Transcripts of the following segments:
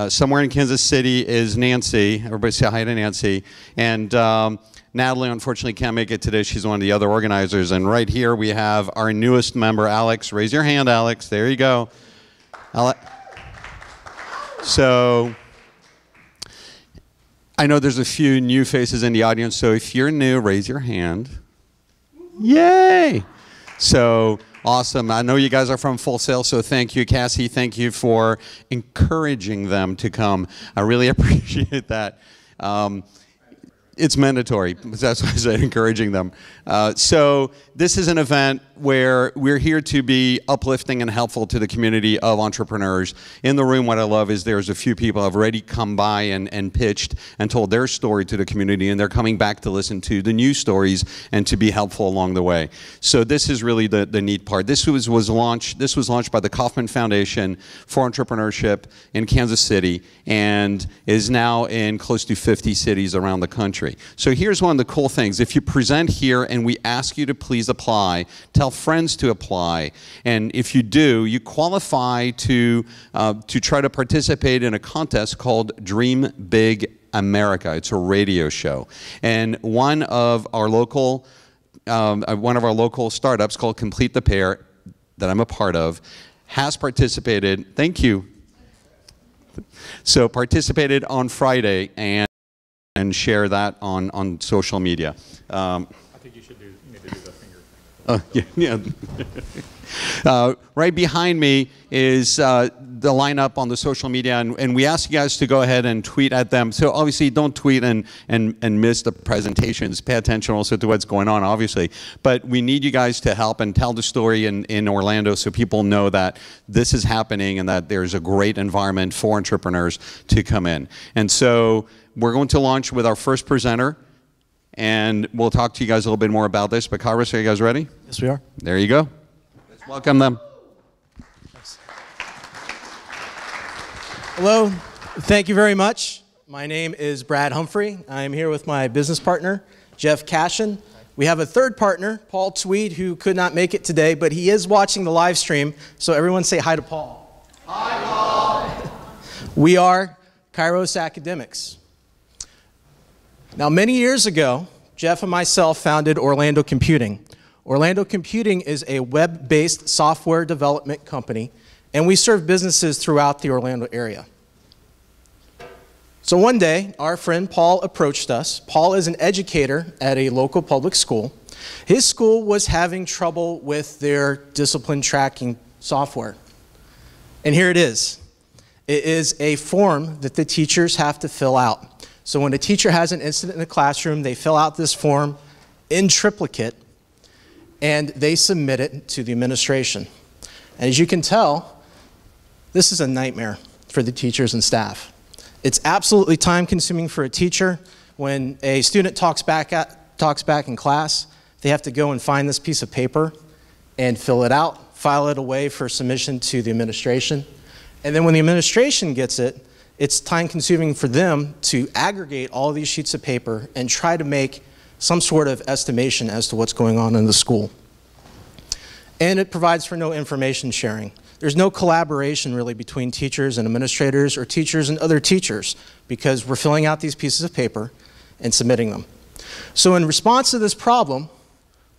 Somewhere in Kansas City is Nancy. Everybody say hi to Nancy. And Natalie, unfortunately, can't make it today. She's one of the other organizers. And right here we have our newest member, Alex. Raise your hand, Alex. There you go. So I know there's a few new faces in the audience. So if you're new, raise your hand. Yay! So awesome. I know you guys are from Full Sail, so thank you. Cassie, thank you for encouraging them to come. I really appreciate that. It's mandatory. That's why I said encouraging them. So this is an event where we're here to be uplifting and helpful to the community of entrepreneurs. In the room, what I love is there's a few people who have already come by and pitched and told their story to the community, and they're coming back to listen to the new stories and to be helpful along the way. So this is really the neat part. This was launched by the Kauffman Foundation for Entrepreneurship in Kansas City and is now in close to 50 cities around the country. So here's one of the cool things. If you present here and we ask you to please apply, tell friends to apply. And if you do, you qualify to try to participate in a contest called Dream Big America. It's a radio show. And one of our local startups called Complete the Pair, that I'm a part of, has participated. Thank you. So participated on Friday and share that on social media. I think you need to do the finger thing. Yeah. Right behind me is the lineup on the social media, and we ask you guys to go ahead and tweet at them. So obviously don't tweet and miss the presentations. Pay attention also to what's going on, obviously. But we need you guys to help and tell the story in Orlando so people know that this is happening and that there's a great environment for entrepreneurs to come in. And so we're going to launch with our first presenter, and we'll talk to you guys a little bit more about this. But Kairos, are you guys ready? Yes, we are. There you go. Let's welcome them. Thanks. Hello. Thank you very much. My name is Brad Humphrey. I'm here with my business partner, Jeff Cashion. We have a third partner, Paul Tweed, who could not make it today, but he is watching the live stream. So everyone say hi to Paul. Hi, Paul. We are Kairos Academics. Now, many years ago, Jeff and myself founded Orlando Computing. Orlando Computing is a web-based software development company, and we serve businesses throughout the Orlando area. So one day, our friend Paul approached us. Paul is an educator at a local public school. His school was having trouble with their discipline tracking software. And here it is. It is a form that the teachers have to fill out. So when a teacher has an incident in the classroom, they fill out this form in triplicate, and they submit it to the administration. And as you can tell, this is a nightmare for the teachers and staff. It's absolutely time-consuming for a teacher. When a student talks back in class, they have to go and find this piece of paper and fill it out, file it away for submission to the administration. And then when the administration gets it, it's time-consuming for them to aggregate all these sheets of paper and try to make some sort of estimation as to what's going on in the school. And it provides for no information sharing. There's no collaboration really between teachers and administrators or teachers and other teachers because we're filling out these pieces of paper and submitting them. So in response to this problem,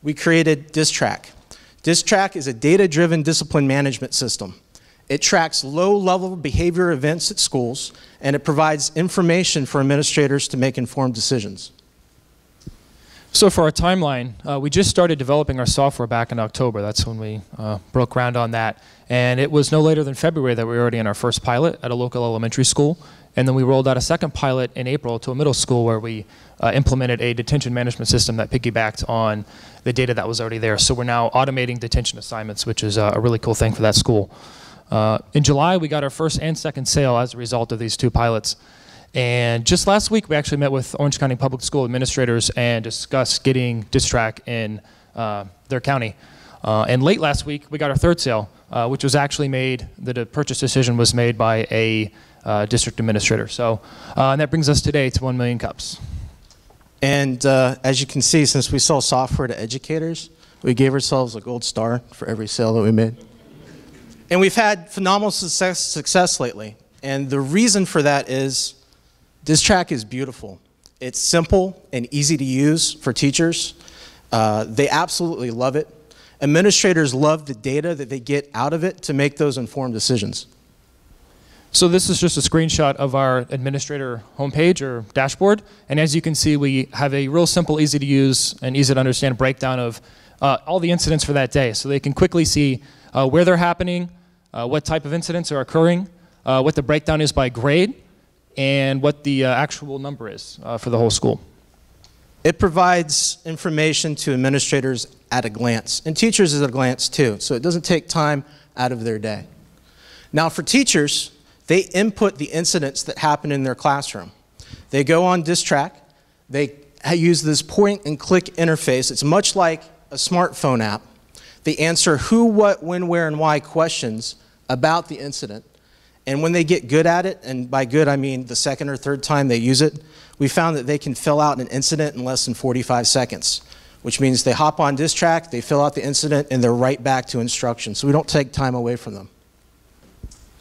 we created DisTrack. DisTrack is a data-driven discipline management system. It tracks low-level behavior events at schools, and it provides information for administrators to make informed decisions. So for our timeline, we just started developing our software back in October. That's when we broke ground on that. And it was no later than February that we were already in our first pilot at a local elementary school. And then we rolled out a second pilot in April to a middle school where we implemented a detention management system that piggybacked on the data that was already there. So we're now automating detention assignments, which is a really cool thing for that school. In July, we got our first and second sale as a result of these two pilots. And just last week, we actually met with Orange County Public School administrators and discussed getting DisTrack in their county. And late last week, we got our third sale, which was actually made, the purchase decision was made by a district administrator. So and that brings us today to 1 million cups. And as you can see, since we sell software to educators, we gave ourselves a gold star for every sale that we made. And we've had phenomenal success lately. And the reason for that is DisTrack is beautiful. It's simple and easy to use for teachers. They absolutely love it. Administrators love the data that they get out of it to make those informed decisions. So this is just a screenshot of our administrator homepage or dashboard. And as you can see, we have a real simple, easy to use, and easy to understand breakdown of all the incidents for that day. So they can quickly see where they're happening, what type of incidents are occurring, what the breakdown is by grade, and what the actual number is for the whole school. It provides information to administrators at a glance, and teachers at a glance too, so it doesn't take time out of their day. Now for teachers, they input the incidents that happen in their classroom. They go on DisTrack, they use this point and click interface. It's much like a smartphone app. They answer who, what, when, where, and why questions about the incident. And when they get good at it, and by good I mean the second or third time they use it, we found that they can fill out an incident in less than 45 seconds, which means they hop on DisTrack, they fill out the incident, and they're right back to instruction. So we don't take time away from them.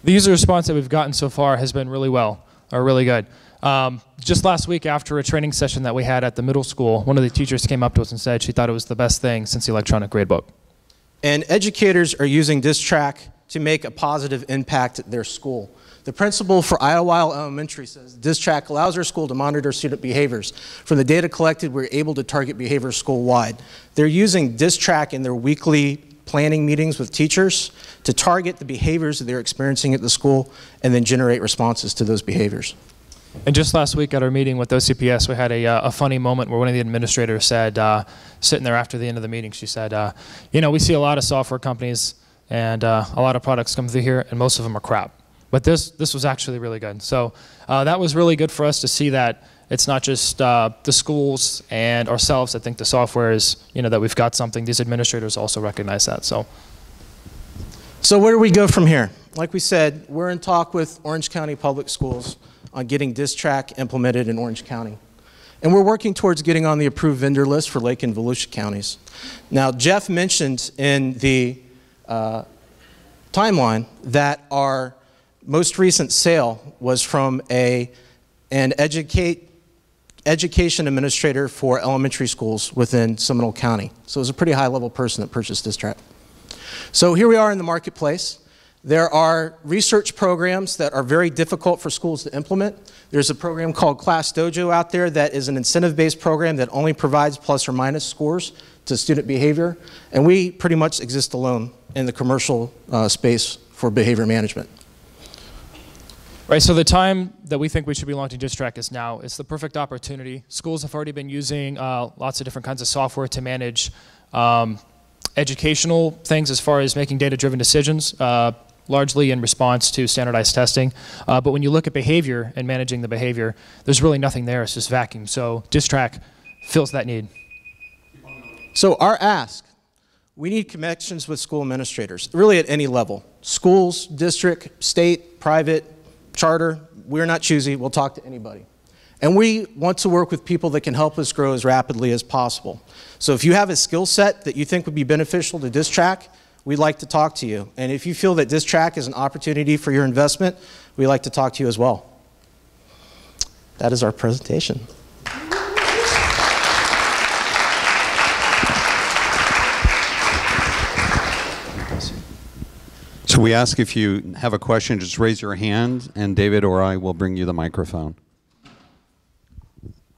The user response that we've gotten so far has been really good. Just last week after a training session that we had at the middle school, one of the teachers came up to us and said she thought it was the best thing since the electronic gradebook. And educators are using DisTrack to make a positive impact at their school. The principal for Idlewild Elementary says DisTrack allows our school to monitor student behaviors. From the data collected, we're able to target behavior school-wide. They're using DisTrack in their weekly planning meetings with teachers to target the behaviors that they're experiencing at the school and then generate responses to those behaviors. And just last week at our meeting with OCPS, we had a funny moment where one of the administrators said, sitting there after the end of the meeting, she said, you know, we see a lot of software companies and a lot of products come through here, and most of them are crap. But this was actually really good. So that was really good for us to see that it's not just the schools and ourselves that think the software is, you know, that we've got something. These administrators also recognize that. So where do we go from here? Like we said, we're in talk with Orange County Public Schools on getting DisTrack implemented in Orange County. And we're working towards getting on the approved vendor list for Lake and Volusia counties. Now, Jeff mentioned in the timeline that our most recent sale was from an education administrator for elementary schools within Seminole County. So it was a pretty high-level person that purchased DisTrack. So here we are in the marketplace. There are research programs that are very difficult for schools to implement. There's a program called Class Dojo out there that is an incentive-based program that only provides plus or minus scores to student behavior. And we pretty much exist alone in the commercial space for behavior management. Right, so the time that we think we should be launching DisTrack is now. It's the perfect opportunity. Schools have already been using lots of different kinds of software to manage educational things as far as making data-driven decisions, largely in response to standardized testing. But when you look at behavior and managing the behavior, there's really nothing there. It's just vacuum. So DisTrack fills that need. So our ask, we need connections with school administrators, really at any level. Schools, district, state, private, charter, we're not choosy, we'll talk to anybody. And we want to work with people that can help us grow as rapidly as possible. So if you have a skill set that you think would be beneficial to DisTrack, we'd like to talk to you. And if you feel that DisTrack is an opportunity for your investment, we'd like to talk to you as well. That is our presentation. So we ask if you have a question, just raise your hand, and David or I will bring you the microphone.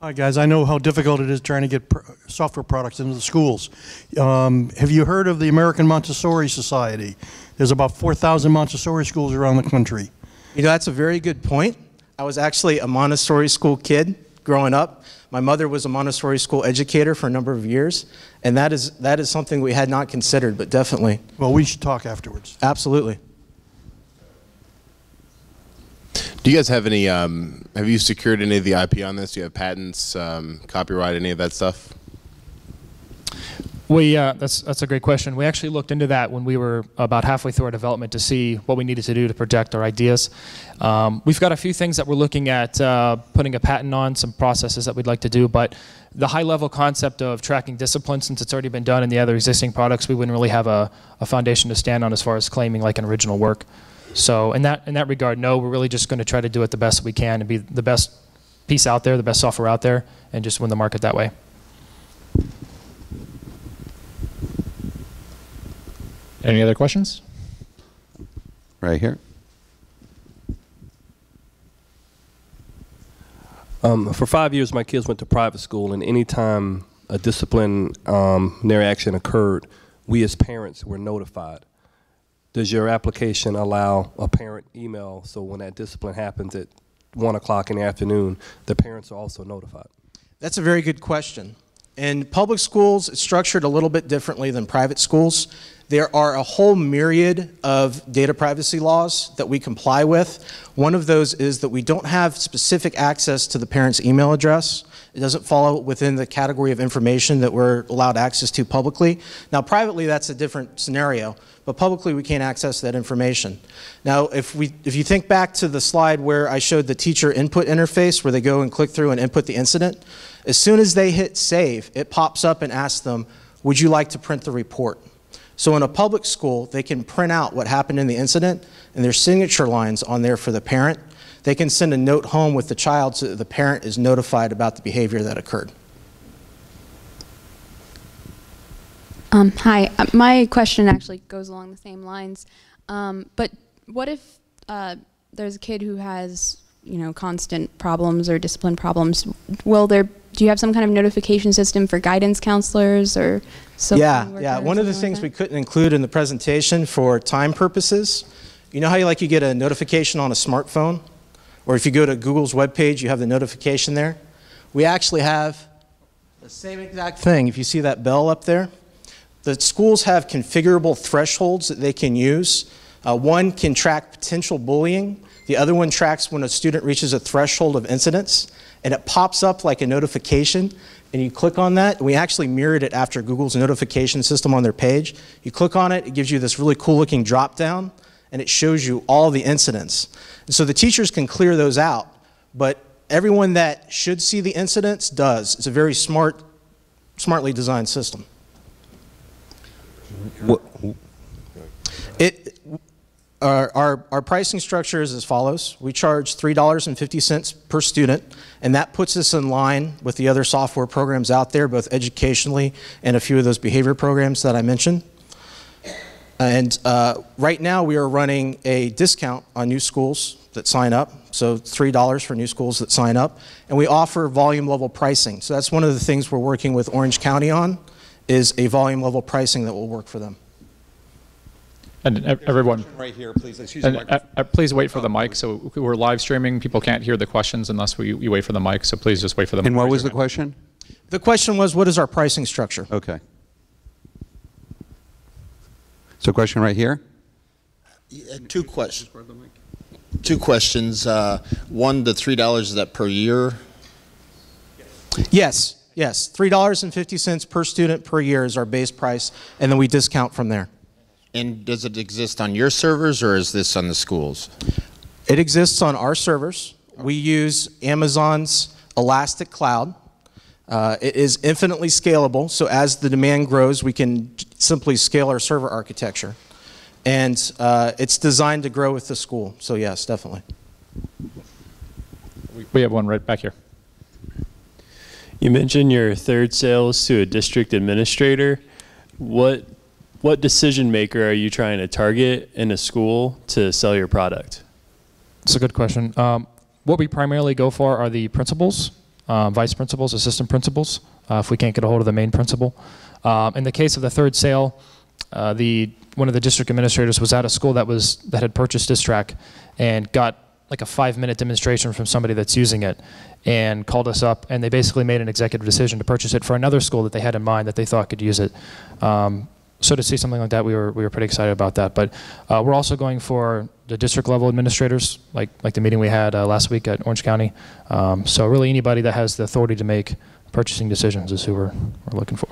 Hi guys, I know how difficult it is trying to get software products into the schools. Have you heard of the American Montessori Society? There's about 4,000 Montessori schools around the country. You know, that's a very good point. I was actually a Montessori school kid growing up. My mother was a Montessori school educator for a number of years, and that is something we had not considered, but definitely. Well, we should talk afterwards. Absolutely. Do you guys have any, have you secured any of the IP on this? Do you have patents, copyright, any of that stuff? That's a great question. We actually looked into that when we were about halfway through our development to see what we needed to do to protect our ideas. We've got a few things that we're looking at putting a patent on, some processes that we'd like to do, but the high-level concept of tracking discipline, since it's already been done in the other existing products, we wouldn't really have a foundation to stand on as far as claiming like an original work. So in that regard, no, we're really just going to try to do it the best we can and be the best piece out there, the best software out there, and just win the market that way. Any other questions? Right here. For 5 years, my kids went to private school, and anytime a disciplinary action occurred, we as parents were notified. Does your application allow a parent email so when that discipline happens at 1 o'clock in the afternoon, the parents are also notified? That's a very good question. In public schools, it's structured a little bit differently than private schools. There are a whole myriad of data privacy laws that we comply with. One of those is that we don't have specific access to the parent's email address. It doesn't fall within the category of information that we're allowed access to publicly. Now, privately, that's a different scenario, but publicly, we can't access that information. Now, if you think back to the slide where I showed the teacher input interface, where they go and click through and input the incident, as soon as they hit save, it pops up and asks them, would you like to print the report? So in a public school, they can print out what happened in the incident, and there's signature lines on there for the parent. They can send a note home with the child so that the parent is notified about the behavior that occurred. Hi, my question actually goes along the same lines. But what if there's a kid who has, constant problems or discipline problems? Do you have some kind of notification system for guidance counselors or something? Yeah. One of the things we couldn't include in the presentation for time purposes, you know how you get a notification on a smartphone? Or if you go to Google's webpage, you have the notification there. We actually have the same exact thing. If you see that bell up there, the schools have configurable thresholds that they can use. One can track potential bullying. The other one tracks when a student reaches a threshold of incidents, and it pops up like a notification, and you click on that. We actually mirrored it after Google's notification system on their page. You click on it, it gives you this really cool looking drop down, and it shows you all the incidents. And so the teachers can clear those out, but everyone that should see the incidents does. It's a very smartly designed system. Our pricing structure is as follows. We charge $3.50 per student, and that puts us in line with the other software programs out there, both educationally and a few of those behavior programs that I mentioned. And right now we are running a discount on new schools that sign up, so $3 for new schools that sign up, and we offer volume level pricing. So that's one of the things we're working with Orange County on, is a volume level pricing that will work for them. And everyone, right here, please. Please wait for the mic. So we're live streaming. People can't hear the questions unless you wait for the mic. So please just wait for the mic. And what was the question? The question was, what is our pricing structure? Okay. So question right here? Two questions. Two questions. One, the $3, is that per year? Yes. $3.50 per student per year is our base price, and then we discount from there. And does it exist on your servers, or is this on the schools? It exists on our servers. We use Amazon's Elastic Cloud. It is infinitely scalable, so as the demand grows, we can simply scale our server architecture. And it's designed to grow with the school, so yes, definitely. We have one right back here. You mentioned your third sales to a district administrator. What decision maker are you trying to target in a school to sell your product? That's a good question. What we primarily go for are the principals, vice principals, assistant principals, if we can't get a hold of the main principal. In the case of the third sale, one of the district administrators was at a school that had purchased DisTrack and got like a 5-minute demonstration from somebody that's using it and called us up, and they basically made an executive decision to purchase it for another school that they had in mind that they thought could use it. So to see something like that, we were pretty excited about that. But we're also going for the district level administrators, like the meeting we had last week at Orange County. So really anybody that has the authority to make purchasing decisions is who we're looking for.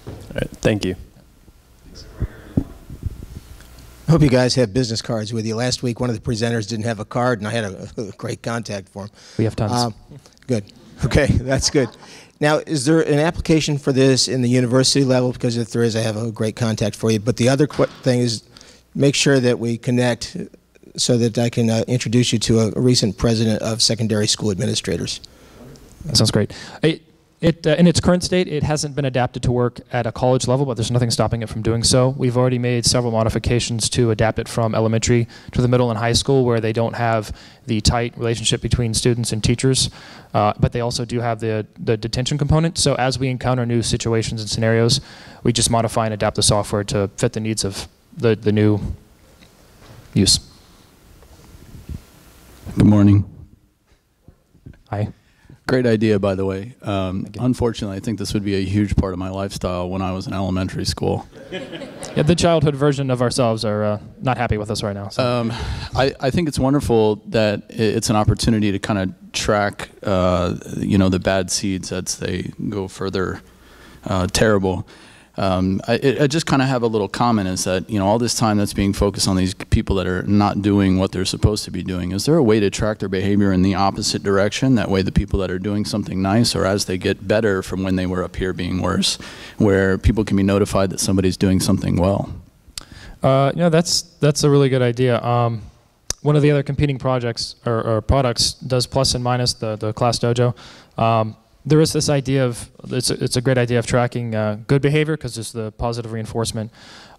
All right, thank you. I hope you guys have business cards with you. Last week, one of the presenters didn't have a card, and I had a great contact for him. We have tons. Good. Okay, that's good. Now, is there an application for this in the university level? Because if there is, I have a great contact for you. But the other thing is make sure that we connect so that I can introduce you to a recent president of secondary school administrators. That sounds great. In its current state, it hasn't been adapted to work at a college level, but there's nothing stopping it from doing so. We've already made several modifications to adapt it from elementary to the middle and high school, where they don't have the tight relationship between students and teachers, but they also do have the detention component. So as we encounter new situations and scenarios, we just modify and adapt the software to fit the needs of the new use. Good morning. Hi. Great idea, by the way. Unfortunately, I think this would be a huge part of my lifestyle when I was in elementary school. Yeah, the childhood version of ourselves are not happy with us right now. So. I think it's wonderful that it's an opportunity to kind of track, the bad seeds as they go further terrible. I just kind of have a little comment is that, all this time that's being focused on these people that are not doing what they're supposed to be doing, is there a way to track their behavior in the opposite direction? That way the people that are doing something nice, or as they get better from when they were up here being worse, where people can be notified that somebody's doing something well? That's a really good idea. One of the other competing projects or products does plus and minus the Class Dojo. There is this idea of, it's a great idea of tracking good behavior because it's the positive reinforcement.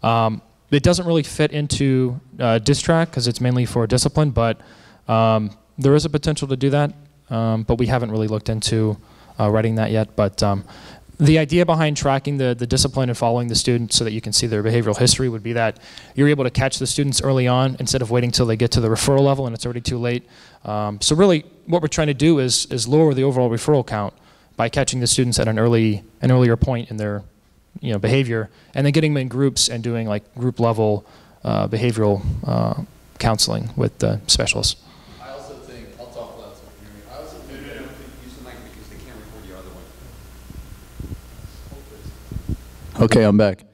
It doesn't really fit into DisTrack because it's mainly for discipline, but there is a potential to do that, but we haven't really looked into writing that yet. But the idea behind tracking the discipline and following the students so that you can see their behavioral history would be that you're able to catch the students early on instead of waiting till they get to the referral level and it's already too late. So really what we're trying to do is lower the overall referral count by catching the students at an earlier point in their behavior, and then getting them in groups and doing like group level behavioral counseling with the specialists. I also think, I'll talk loud so you can hear me. I also think they don't use the mic because they can't record your other one. Okay, I'm back.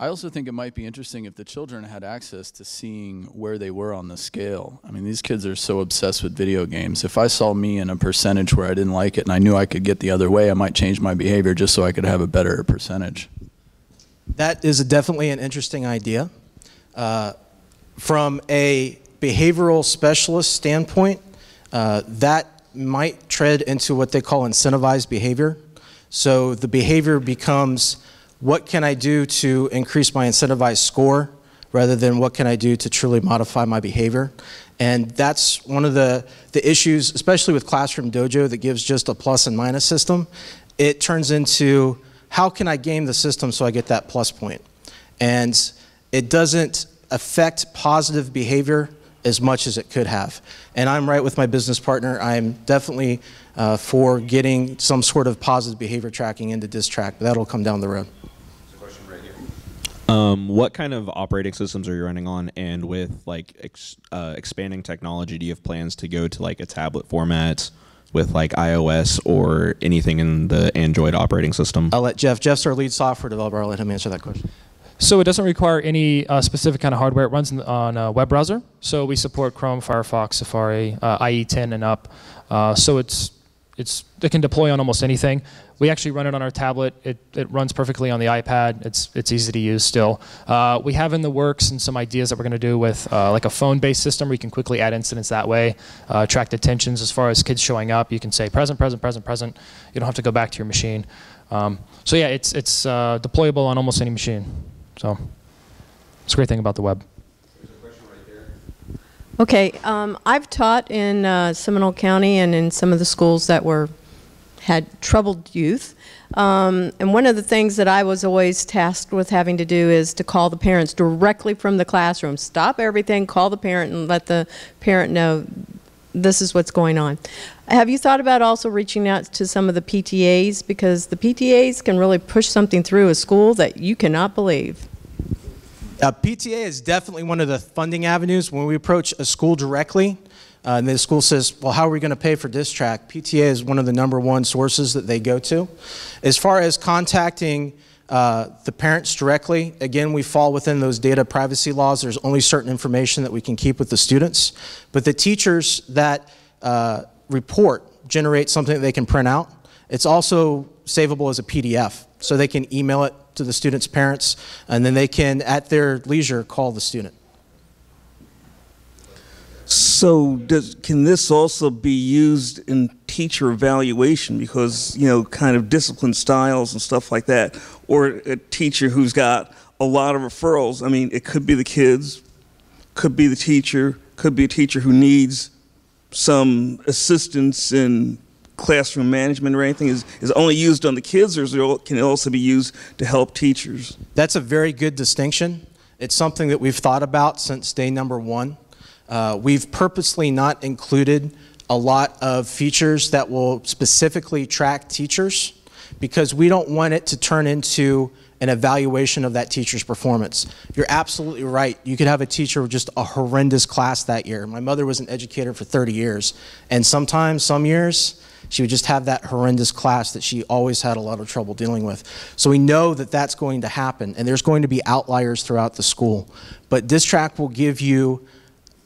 I also think it might be interesting if the children had access to seeing where they were on the scale. I mean, these kids are so obsessed with video games. If I saw me in a percentage where I didn't like it and I knew I could get the other way, I might change my behavior just so I could have a better percentage. That is definitely an interesting idea. From a behavioral specialist standpoint, that might tread into what they call incentivized behavior. So the behavior becomes, what can I do to increase my incentivized score rather than what can I do to truly modify my behavior? And that's one of the issues, especially with Classroom Dojo that gives just a plus and minus system. It turns into, how can I game the system so I get that plus point? And it doesn't affect positive behavior as much as it could have. And I'm right with my business partner. I'm definitely for getting some sort of positive behavior tracking into DisTrack, but that'll come down the road. What kind of operating systems are you running on, and with like expanding technology, do you have plans to go to like a tablet format with like iOS or anything in the Android operating system? I'll let Jeff. Jeff's our lead software developer. I'll let him answer that question. So it doesn't require any specific kind of hardware. It runs on a web browser. So we support Chrome, Firefox, Safari, IE 10 and up. So it can deploy on almost anything. We actually run it on our tablet. It runs perfectly on the iPad. It's easy to use still. We have in the works and some ideas that we're going to do with like a phone-based system where you can quickly add incidents that way, track detentions as far as kids showing up. You can say present, present, present, present. You don't have to go back to your machine. So yeah, it's deployable on almost any machine. So it's a great thing about the web. Okay, I've taught in Seminole County and in some of the schools that had troubled youth. And one of the things that I was always tasked with having to do is to call the parents directly from the classroom. Stop everything, call the parent and let the parent know this is what's going on. Have you thought about also reaching out to some of the PTAs? Because the PTAs can really push something through a school that you cannot believe. PTA is definitely one of the funding avenues. When we approach a school directly, and the school says, well, how are we going to pay for DisTrack? PTA is one of the #1 sources that they go to. As far as contacting the parents directly, again, we fall within those data privacy laws. There's only certain information that we can keep with the students. But the teachers that report generate something that they can print out. It's also savable as a PDF, so they can email it to the student's parents, and then they can, at their leisure, call the student. So can this also be used in teacher evaluation? Because, you know, kind of discipline styles and stuff like that. Or a teacher who's got a lot of referrals. I mean, it could be the kids, could be the teacher, could be a teacher who needs some assistance in classroom management or anything. Is it only used on the kids, or can it also be used to help teachers? That's a very good distinction. It's something that we've thought about since day number one. We've purposely not included a lot of features that will specifically track teachers because we don't want it to turn into an evaluation of that teacher's performance. You're absolutely right. You could have a teacher with just a horrendous class that year. My mother was an educator for 30 years, and sometimes, some years, she would just have that horrendous class that she always had a lot of trouble dealing with. So we know that that's going to happen, and there's going to be outliers throughout the school. But this track will give you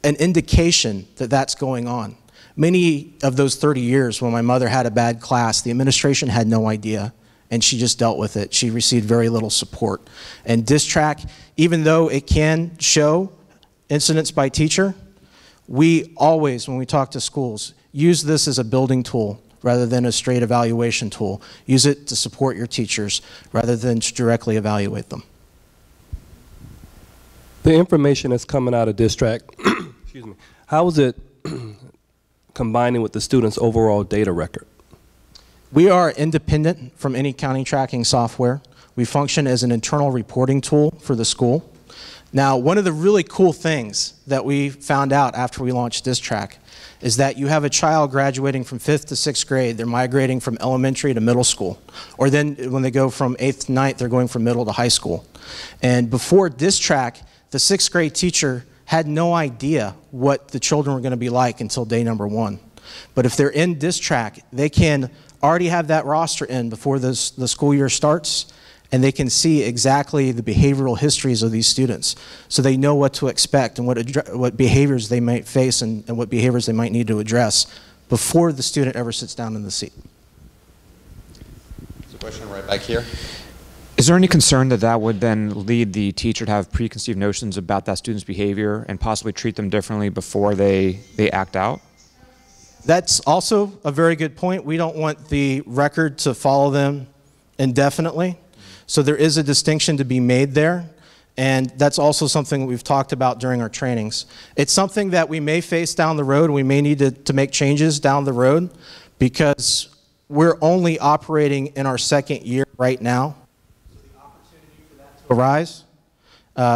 an indication that that's going on. Many of those 30 years when my mother had a bad class, the administration had no idea, and she just dealt with it. She received very little support. And this track, even though it can show incidents by teacher, we always, when we talk to schools, use this as a building tool rather than a straight evaluation tool. Use it to support your teachers rather than to directly evaluate them. The information that's coming out of this track, excuse me, how is it combining with the student's overall data record? We are independent from any county tracking software. We function as an internal reporting tool for the school. Now, one of the really cool things that we found out after we launched this track is that you have a child graduating from 5th to 6th grade, they're migrating from elementary to middle school. Or then when they go from 8th to 9th, they're going from middle to high school. And before this track, the 6th grade teacher had no idea what the children were going to be like until day number one. But if they're in this track, they can already have that roster in before the school year starts, and they can see exactly the behavioral histories of these students. So they know what to expect and what behaviors they might face and what behaviors they might need to address before the student ever sits down in the seat. There's a question right back here. Is there any concern that that would then lead the teacher to have preconceived notions about that student's behavior and possibly treat them differently before they act out? That's also a very good point. We don't want the record to follow them indefinitely. So there is a distinction to be made there. And that's also something we've talked about during our trainings. It's something that we may face down the road. We may need to make changes down the road because we're only operating in our second year right now. So the opportunity for that to arise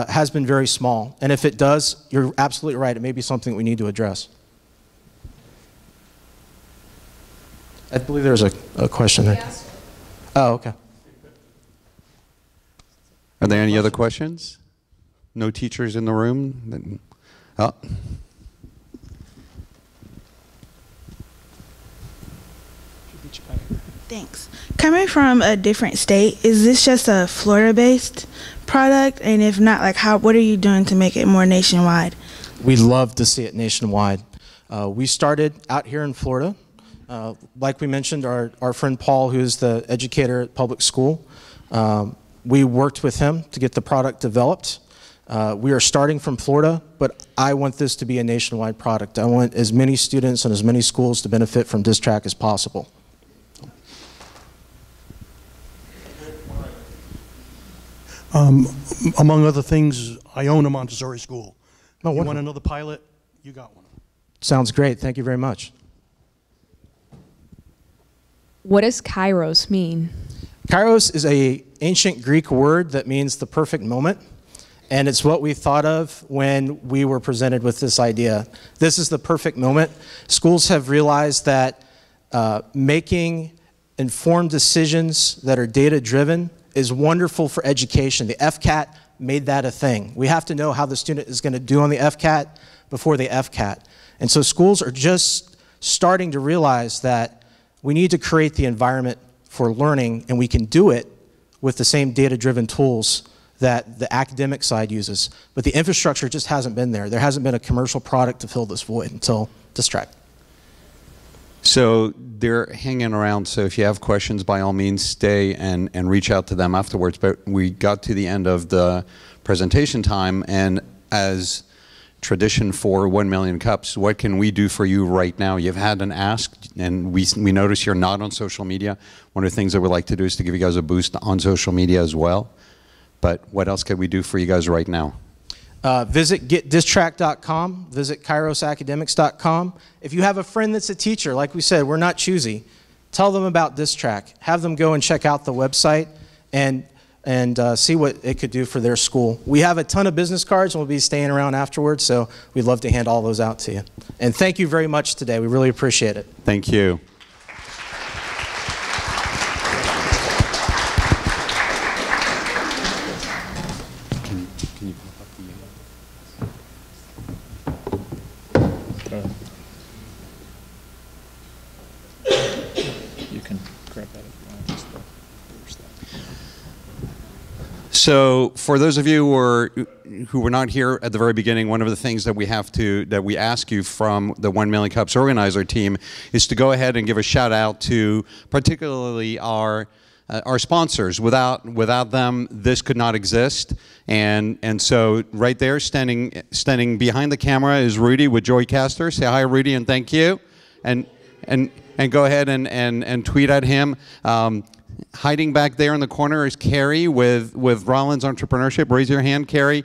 has been very small. And if it does, you're absolutely right. It may be something we need to address. I believe there was a question there. Oh, okay. Are there any other questions? No teachers in the room? Oh. Thanks. Coming from a different state, is this just a Florida-based product? And if not, like what are you doing to make it more nationwide? We'd love to see it nationwide. We started out here in Florida. Like we mentioned, our friend Paul, who's the educator at public school, we worked with him to get the product developed. We are starting from Florida, but I want this to be a nationwide product. I want as many students and as many schools to benefit from this track as possible. Among other things, I own a Montessori school. Oh, you want another pilot? You got one. Sounds great. Thank you very much. What does Kairos mean? Kairos is an ancient Greek word that means the perfect moment, and it's what we thought of when we were presented with this idea. This is the perfect moment. Schools have realized that making informed decisions that are data-driven is wonderful for education. The FCAT made that a thing. We have to know how the student is going to do on the FCAT before the FCAT. And so schools are just starting to realize that we need to create the environment for learning, and we can do it with the same data-driven tools that the academic side uses. But the infrastructure just hasn't been there. There hasn't been a commercial product to fill this void until this track. So they're hanging around, so if you have questions, by all means, stay and reach out to them afterwards. But we got to the end of the presentation time, and as tradition for 1 Million Cups. What can we do for you right now? You've had an ask, and we notice you're not on social media. One of the things that we'd like to do is to give you guys a boost on social media as well. But what else can we do for you guys right now? Visit getdistrack.com, visit kairosacademics.com. If you have a friend that's a teacher, like we said, we're not choosy. Tell them about Distrack. Have them go and check out the website and see what it could do for their school. We have a ton of business cards and we'll be staying around afterwards, so we'd love to hand all those out to you. And thank you very much today. We really appreciate it. Thank you. So for those of you who were not here at the very beginning, one of the things that we ask you from the 1 Million Cups organizer team is to go ahead and give a shout out to particularly our sponsors. Without them, this could not exist. And so right there, standing behind the camera is Rudy with Joycaster. Say hi, Rudy, and thank you. And go ahead and tweet at him. Hiding back there in the corner is Carrie with Rollins Entrepreneurship. Raise your hand, Carrie.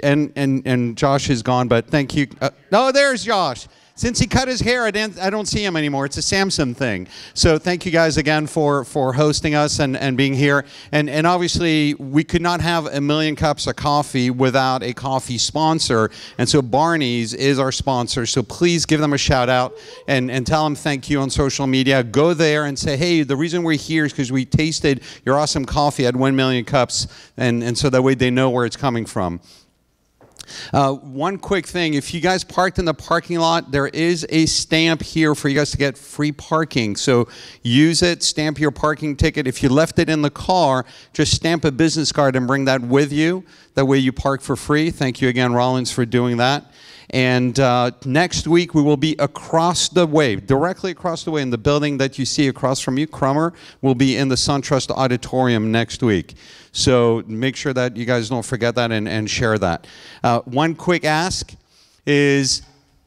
And Josh is gone, but thank you. No, there's Josh. Since he cut his hair, I don't see him anymore. It's a Samsung thing. So thank you guys again for hosting us and being here. And obviously, we could not have 1 million cups of coffee without a coffee sponsor. And so Barney's is our sponsor. So please give them a shout out and tell them thank you on social media. Go there and say, hey, the reason we're here is because we tasted your awesome coffee at 1 million cups. And so that way they know where it's coming from. One quick thing, if you guys parked in the parking lot, there is a stamp here for you guys to get free parking. So use it, stamp your parking ticket. If you left it in the car, just stamp a business card and bring that with you. That way you park for free. Thank you again, Rollins, for doing that. And next week, we will be across the way, directly across the way in the building that you see across from you. Crummer will be in the SunTrust Auditorium next week. So make sure that you guys don't forget that and share that. One quick ask is,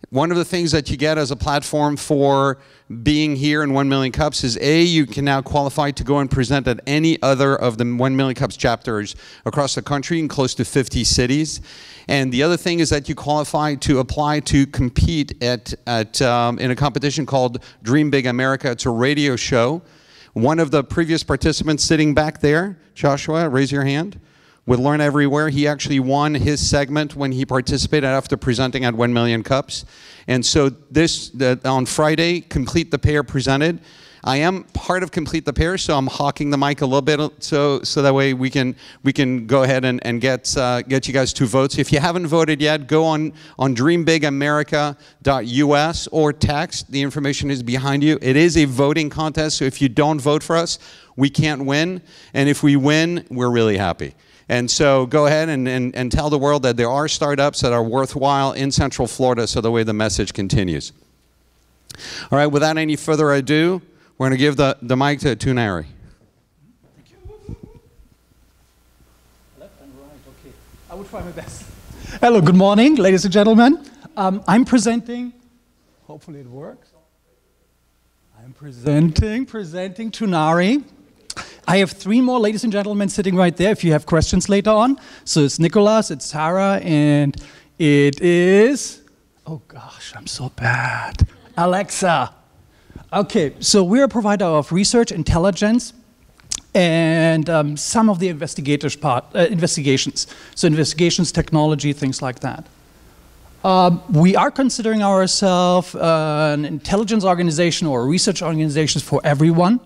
one of the things that you get as a platform for being here in 1 Million Cups is you can now qualify to go and present at any other of the 1 Million Cups chapters across the country in close to 50 cities. And the other thing is that you qualify to apply to compete in a competition called Dream Big America. It's a radio show. One of the previous participants sitting back there, Joshua, raise your hand, with Learn Everywhere. He actually won his segment when he participated after presenting at 1 Million Cups. And so on Friday, Complete the Pair presented. I am part of Complete the Pair, so I'm hawking the mic a little bit so that way we can go ahead and get you guys 2 votes. If you haven't voted yet, go on dreambigamerica.us or text. The information is behind you. It is a voting contest, so if you don't vote for us, we can't win. And if we win, we're really happy. And so go ahead and tell the world that there are startups that are worthwhile in Central Florida, so the way the message continues. All right, without any further ado, we're going to give the mic to Toonari. Thank you. Left and right, okay. I will try my best. Hello, good morning, ladies and gentlemen. I'm presenting, hopefully it works. I'm presenting Toonari. I have 3 more ladies and gentlemen sitting right there if you have questions later on. So it's Nicholas, it's Sarah, and it is, oh gosh, I'm so bad, Alexa. Okay, so we're a provider of research intelligence and some of the investigations. So investigations, technology, things like that. We are considering ourselves an intelligence organization or a research organization for everyone,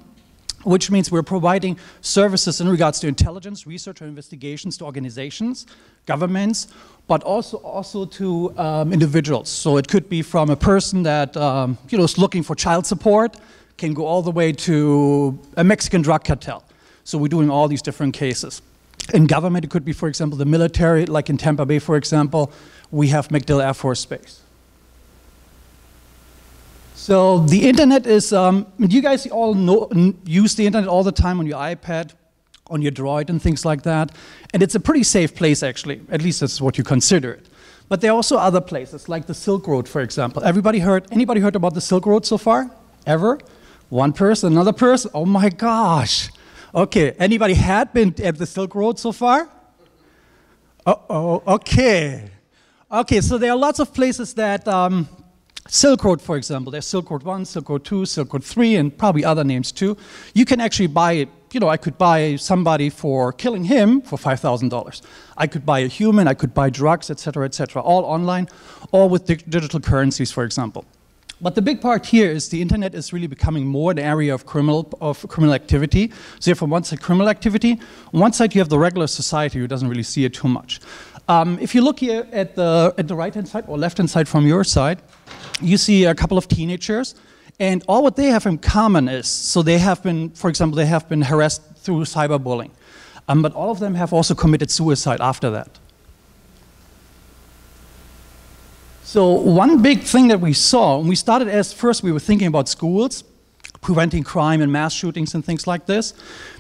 which means we're providing services in regards to intelligence, research, or investigations to organizations, governments, but also to individuals. So it could be from a person that is looking for child support, can go all the way to a Mexican drug cartel. So we're doing all these different cases. In government, it could be, for example, the military, like in Tampa Bay, for example, we have MacDill Air Force Base. So the internet is, you guys all use the internet all the time on your iPad, on your Droid and things like that. And it's a pretty safe place, actually. At least that's what you consider it. But there are also other places, like the Silk Road, for example. Anybody heard about the Silk Road so far? Ever? One person, another person? Oh my gosh. Okay, anybody had been at the Silk Road so far? Uh-oh, okay. Okay, so there are lots of places that, Silk Road, for example, there's Silk Road 1, Silk Road 2, Silk Road 3, and probably other names too. You can actually buy, I could buy somebody for killing him for $5,000. I could buy a human, I could buy drugs, etc., all online, or with digital currencies, for example. But the big part here is the internet is really becoming more an area of criminal activity. So you have on one side criminal activity, on one side you have the regular society who doesn't really see it too much. If you look here at the right-hand side or left-hand side from your side, you see a couple of teenagers, and all what they have in common is, so they have been, for example, they have been harassed through cyberbullying, but all of them have also committed suicide after that. So one big thing that we saw, when we started first we were thinking about schools, preventing crime and mass shootings and things like this.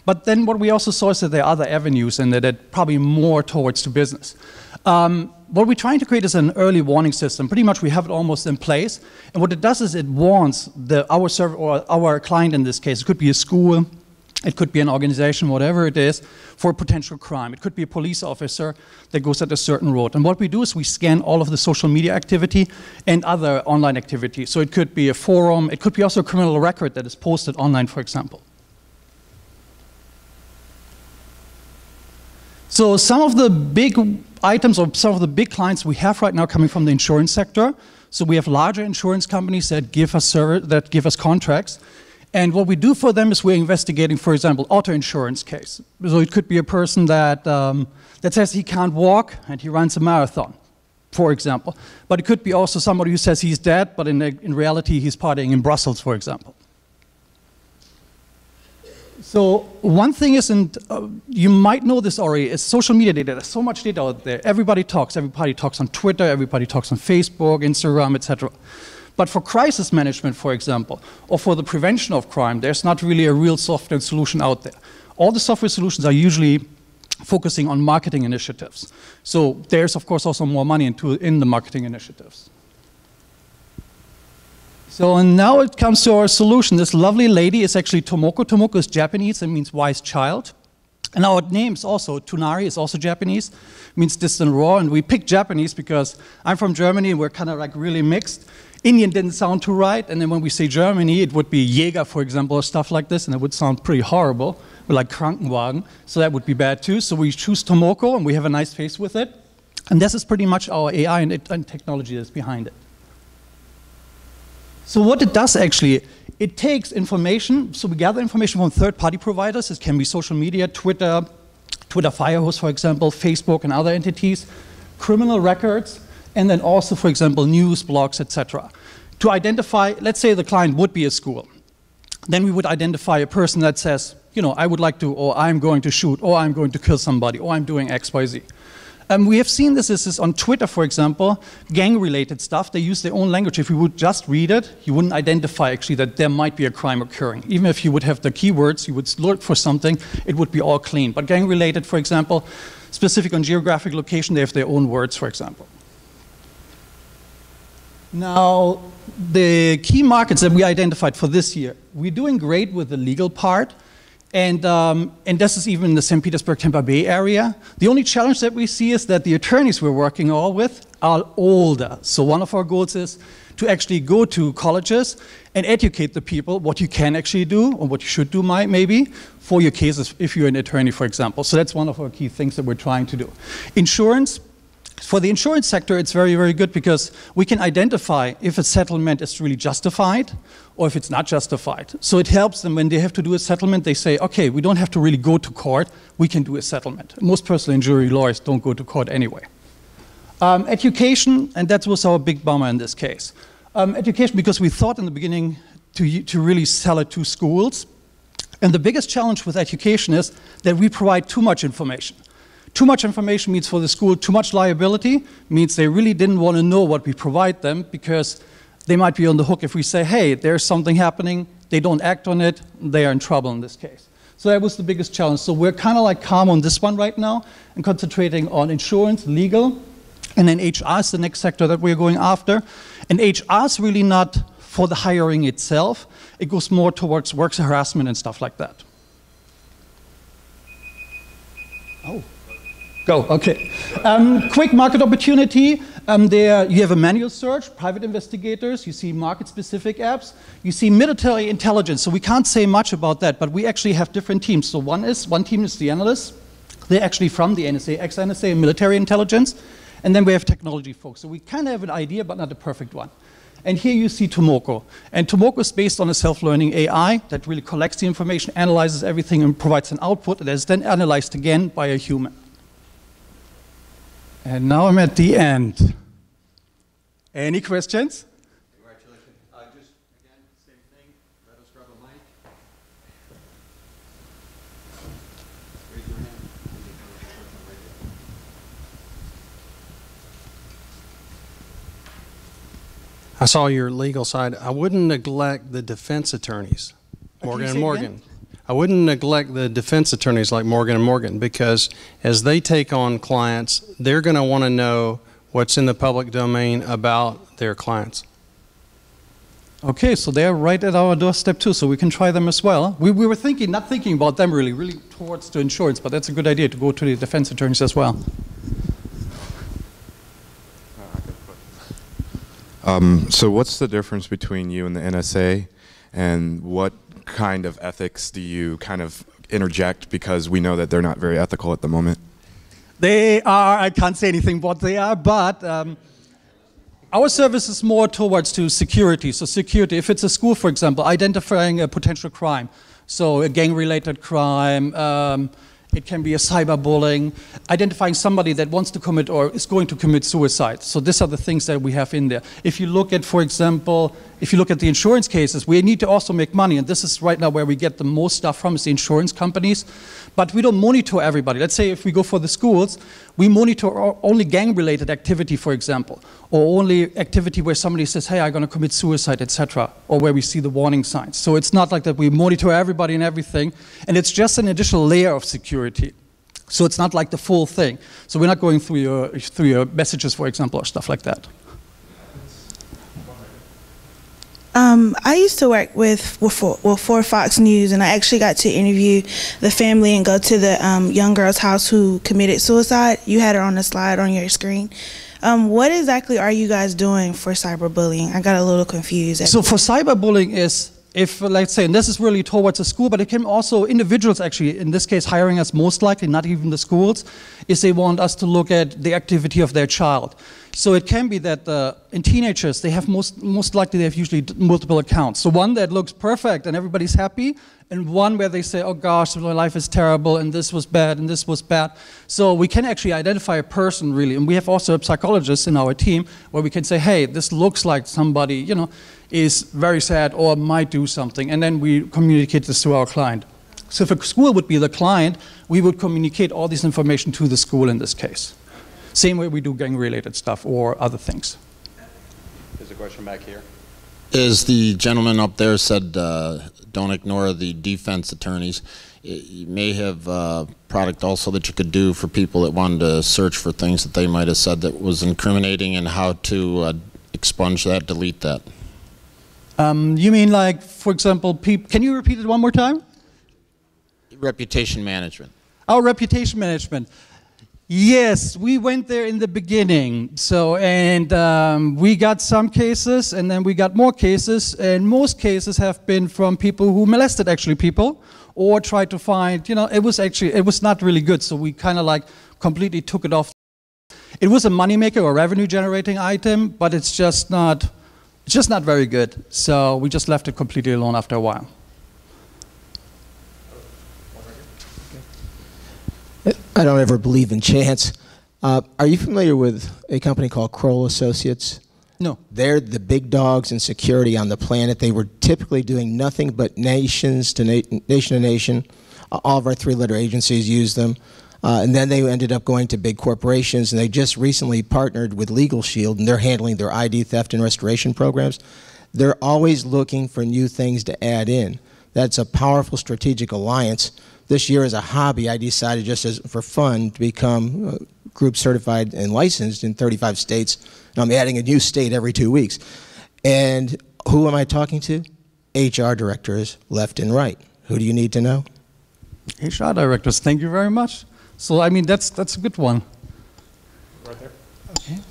But then what we also saw is that there are other avenues and that it probably more towards to business. What we're trying to create is an early warning system. Pretty much we have it almost in place. And what it does is it warns our server or our client in this case. It could be a school, it could be an organization, whatever it is, for potential crime. It could be a police officer that goes at a certain road. And what we do is we scan all of the social media activity and other online activity. So it could be a forum, it could be also a criminal record that is posted online, for example. So some of the big items or some of the big clients we have right now coming from the insurance sector. So we have larger insurance companies that give us contracts. And what we do for them is we're investigating, for example, auto insurance case. So it could be a person that says he can't walk and he runs a marathon, for example. But it could be also somebody who says he's dead, but in reality he's partying in Brussels, for example. So one thing is, and you might know this already, is social media data. There's so much data out there. Everybody talks on Twitter, everybody talks on Facebook, Instagram, etc. But for crisis management, for example, or for the prevention of crime, there's not really a real software solution out there. All the software solutions are usually focusing on marketing initiatives. So there's, of course, also more money in the marketing initiatives. So and now it comes to our solution. This lovely lady is actually Tomoko. Tomoko is Japanese, it means wise child. And our name is also, Toonari is also Japanese, means distant roar. And we picked Japanese because I'm from Germany and we're kind of like really mixed. Indian didn't sound too right, and then when we say Germany, it would be Jäger, for example, or stuff like this, and it would sound pretty horrible, like Krankenwagen, so that would be bad too. So we choose Tomoko, and we have a nice face with it. And this is pretty much our AI and technology that's behind it. So what it does actually, it takes information, so we gather information from third-party providers. It can be social media, Twitter Firehose, for example, Facebook and other entities, criminal records, and then also, for example, news, blogs, etc. To identify, let's say the client would be a school. Then we would identify a person that says, I would like to, or I'm going to shoot, or I'm going to kill somebody, or I'm doing X, Y, Z. We have seen this is on Twitter, for example, gang-related stuff. They use their own language. If you would just read it, you wouldn't identify actually that there might be a crime occurring. Even if you would have the keywords, you would look for something, it would be all clean. But gang-related, for example, specific on geographic location, they have their own words, for example. Now, the key markets that we identified for this year, we're doing great with the legal part, and this is even in the St. Petersburg, Tampa Bay area. The only challenge that we see is that the attorneys we're working all with are older. So one of our goals is to actually go to colleges and educate the people what you can actually do, or what you should do maybe, for your cases if you're an attorney, for example. So that's one of our key things that we're trying to do. Insurance. For the insurance sector, it's very, very good because we can identify if a settlement is really justified or if it's not justified. So it helps them when they have to do a settlement, they say, okay, we don't have to really go to court, we can do a settlement. Most personal injury lawyers don't go to court anyway. Education, and that was our big bummer in this case. Education, because we thought in the beginning to really sell it to schools. And the biggest challenge with education is that we provide too much information. Too much information means for the school too much liability, means they really didn't want to know what we provide them because they might be on the hook if we say, hey, there's something happening, they don't act on it, they are in trouble in this case. So that was the biggest challenge. So we're kind of like calm on this one right now and concentrating on insurance, legal, And then HR is the next sector that we're going after. And HR is really not for the hiring itself. It goes more towards work harassment and stuff like that. Oh. Go, okay. Quick market opportunity. There you have a manual search, private investigators, you see market-specific apps, you see military intelligence. So we can't say much about that, but we actually have different teams. So one team is the analysts. They're actually from the NSA, ex-NSA, and military intelligence. And then we have technology folks. So we kind of have an idea, but not the perfect one. And here you see Tomoko. And Tomoko is based on a self-learning AI that really collects the information, analyzes everything, and provides an output that is then analyzed again by a human. And now I'm at the end. Any questions? Congratulations. Just again, same thing. Let us grab a mic. Raise your hand. I saw your legal side. I wouldn't neglect the defense attorneys, Morgan & Morgan. I wouldn't neglect the defense attorneys like Morgan & Morgan, because as they take on clients, they're going to want to know what's in the public domain about their clients. Okay, so they're right at our doorstep too, so we can try them as well. We were not thinking about them really towards the insurance, but that's a good idea to go to the defense attorneys as well. So what's the difference between you and the NSA, and what kind of ethics do you kind of interject, because we know that they're not very ethical at the moment? They are, I can't say anything what they are, but our service is more towards to security. So security, if it's a school, for example, identifying a potential crime, so a gang-related crime, it can be a cyberbullying, identifying somebody that wants to commit or is going to commit suicide. So these are the things that we have in there. If you look at, for example, if you look at the insurance cases, we need to also make money, and this is right now where we get the most stuff from, is the insurance companies. But we don't monitor everybody. Let's say if we go for the schools, we monitor only gang-related activity, for example, or only activity where somebody says, hey, I'm going to commit suicide, etc., or where we see the warning signs. So it's not like that we monitor everybody and everything, and it's just an additional layer of security. So it's not like the full thing. So we're not going through your messages, for example, or stuff like that. I used to work for Fox News, and I actually got to interview the family and go to the young girl's house who committed suicide. You had her on the slide on your screen. What exactly are you guys doing for cyberbullying? I got a little confused. So for cyberbullying is, if, let's say, and this is really towards the school, but it can also, individuals actually, in this case, hiring us most likely, not even the schools, is they want us to look at the activity of their child. So it can be that in teenagers, they have most likely they have usually multiple accounts. So one that looks perfect and everybody's happy, and one where they say, oh gosh, my life is terrible, and this was bad, and this was bad. So we can actually identify a person really, and we have also a psychologist in our team where we can say, hey, this looks like somebody, you know, is very sad or might do something, and then we communicate this to our client. So if a school would be the client, we would communicate all this information to the school in this case. Same way we do gang-related stuff or other things. There's a question back here. As the gentleman up there said, don't ignore the defense attorneys. You may have a product also that you could do for people that wanted to search for things that they might have said that was incriminating, and how to expunge that, delete that. You mean like, for example, can you repeat it one more time? Reputation management. Our reputation management. Yes, we went there in the beginning. So, and we got some cases, and then we got more cases, and most cases have been from people who molested actually people, or tried to find, you know, it was not really good. So we kind of like completely took it off. It was a moneymaker or revenue generating item, but it's just not very good. So we just left it completely alone after a while. I don't ever believe in chance. Are you familiar with a company called Kroll Associates? No. They're the big dogs in security on the planet. They were typically doing nothing but nation to nation. All of our three-letter agencies use them. And then they ended up going to big corporations, and they just recently partnered with Legal Shield, and they're handling their ID theft and restoration programs. They're always looking for new things to add in. That's a powerful strategic alliance. This year, as a hobby, I decided just as for fun to become group certified and licensed in 35 states. And I'm adding a new state every 2 weeks. And who am I talking to? HR directors left and right. Who do you need to know? HR directors, thank you very much. So, I mean, that's a good one. Right there.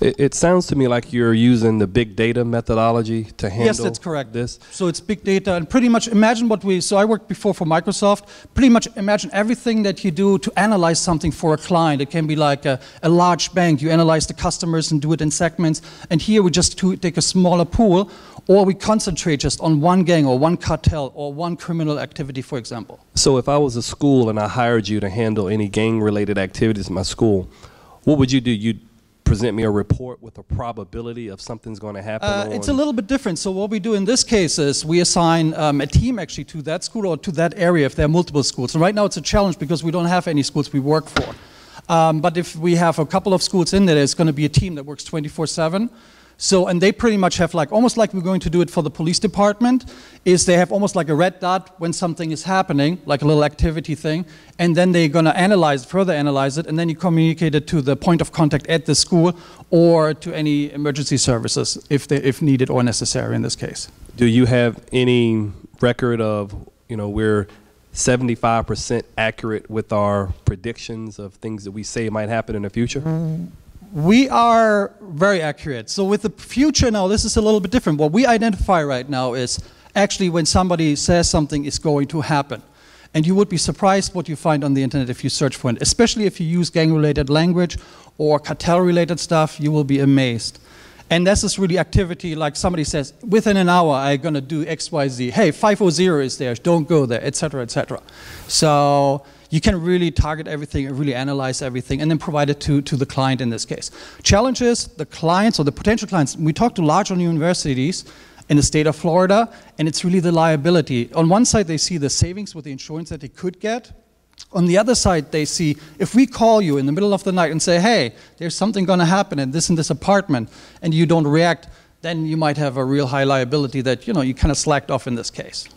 It sounds to me like you're using the big data methodology to handle Yes, that's correct. So it's big data, and pretty much imagine so I worked before for Microsoft, pretty much imagine everything that you do to analyze something for a client. It can be like a large bank. You analyze the customers and do it in segments, and here we just take a smaller pool, or we concentrate just on one gang or one cartel or one criminal activity, for example. So if I was a school and I hired you to handle any gang-related activities in my school, what would you do? You'd present me a report with a probability of something's going to happen? It's a little bit different. So what we do in this case is we assign a team actually to that school or to that area if there are multiple schools. And right now it's a challenge because we don't have any schools we work for. But if we have a couple of schools in there, there's going to be a team that works 24/7. So, and they pretty much have almost like we're going to do it for the police department, is they have almost like a red dot when something is happening, like a little activity thing, and then they're going to further analyze it, and then you communicate it to the point of contact at the school or to any emergency services if needed or necessary in this case. Do you have any record of, we're 75% accurate with our predictions of things that we say might happen in the future? We are very accurate. So with the future now, this is a little bit different. What we identify right now is actually when somebody says something is going to happen. And you would be surprised what you find on the internet if you search for it, especially if you use gang-related language or cartel-related stuff, you will be amazed. And this is really activity like somebody says, within an hour I'm going to do X, Y, Z. Hey, 500 is there, don't go there, etc., etc. So you can really target everything and really analyze everything and then provide it to the client in this case. Challenge is the clients or the potential clients. We talk to large universities in the state of Florida, and it's really the liability. On one side, they see the savings with the insurance that they could get. On the other side, they see, if we call you in the middle of the night and say, hey, there's something going to happen in this apartment, and you don't react, then you might have a real high liability that, you kind of slacked off in this case.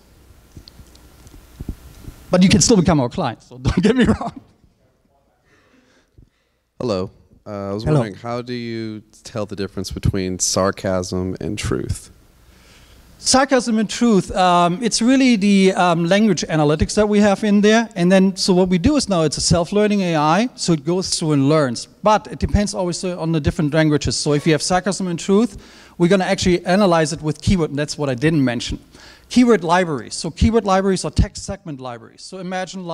But you can still become our client, so don't get me wrong. Hello. I was wondering, how do you tell the difference between sarcasm and truth? Sarcasm and truth, it's really the language analytics that we have in there. And then, so what we do is now it's a self-learning AI, so it goes through and learns. But it depends always on the different languages. So if you have sarcasm and truth, we're going to actually analyze it with keyword, and that's what I didn't mention. Keyword libraries. So keyword libraries are text segment libraries. So imagine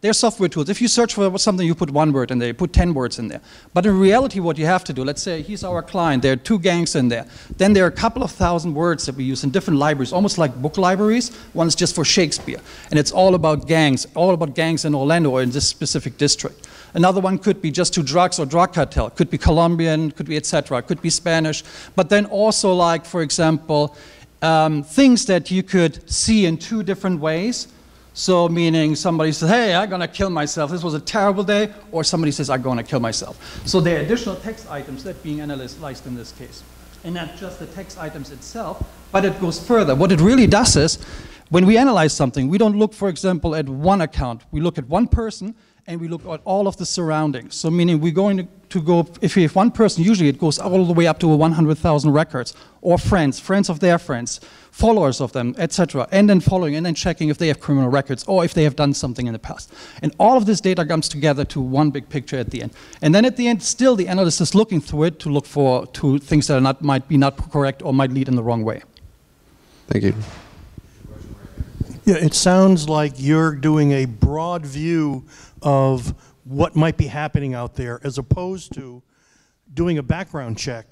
they're software tools. If you search for something, you put one word in there, you put 10 words in there. But in reality, what you have to do, let's say he's our client, there are 2 gangs in there. Then there are a couple of thousand words that we use in different libraries, almost like book libraries. One is just for Shakespeare. And it's all about gangs in Orlando or in this specific district. Another one could be just to drugs or drug cartel. It could be Colombian, could be etc. It could be Spanish. But then also for example, things that you could see in 2 different ways. So meaning somebody says, hey, I'm going to kill myself. This was a terrible day. Or somebody says, I'm going to kill myself. So there are additional text items that are being analyzed in this case. And not just the text items itself, but it goes further. What it really does is, when we analyze something, we don't look, for example, at one account. We look at one person, and we look at all of the surroundings. So meaning we're going to go, if we have one person, usually it goes all the way up to 100,000 records, or friends of their friends, followers of them, etc. And then following, and then checking if they have criminal records, or if they have done something in the past. And all of this data comes together to one big picture at the end. And then at the end, still the analyst is looking through it to look for things that might be not correct or might lead in the wrong way. Thank you. Yeah, it sounds like you're doing a broad view of what might be happening out there, as opposed to doing a background check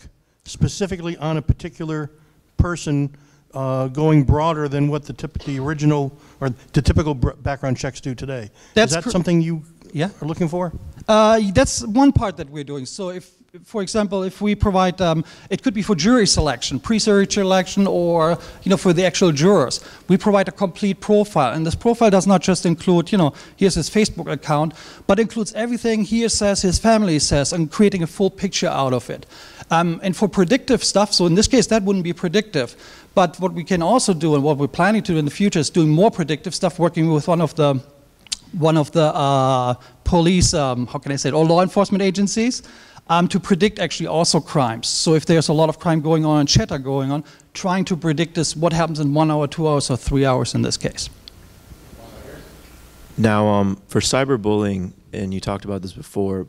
specifically on a particular person, going broader than what the original or the typical background checks do today. Is that something you are looking for? That's one part that we're doing. So if, for example, if we provide, it could be for jury selection, pre-jury selection, or for the actual jurors. We provide a complete profile, and this profile does not just include, here's his Facebook account, but includes everything he says, his family says, and creating a full picture out of it. And for predictive stuff, so in this case that wouldn't be predictive, But what we can also do, and what we're planning to do in the future, is doing more predictive stuff, working with one of the police, how can I say it, or law enforcement agencies, to predict actually also crimes. So if there's a lot of crime going on and chatter going on, trying to predict this, what happens in 1 hour, 2 hours, or 3 hours in this case. Now, for cyberbullying, and you talked about this before,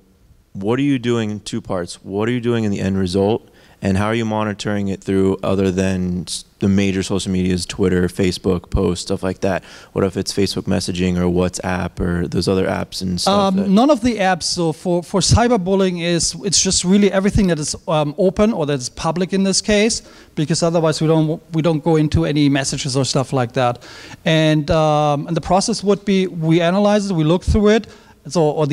what are you doing in two parts? What are you doing in the end result, and how are you monitoring it through other than the major social medias, Twitter, Facebook, posts, stuff like that? What if it's Facebook messaging or WhatsApp or those other apps and stuff? None of the apps. So for cyberbullying, it's just really everything that is open or that is public in this case, because otherwise we don't go into any messages or stuff like that. And the process would be, we analyze it, we look through it, or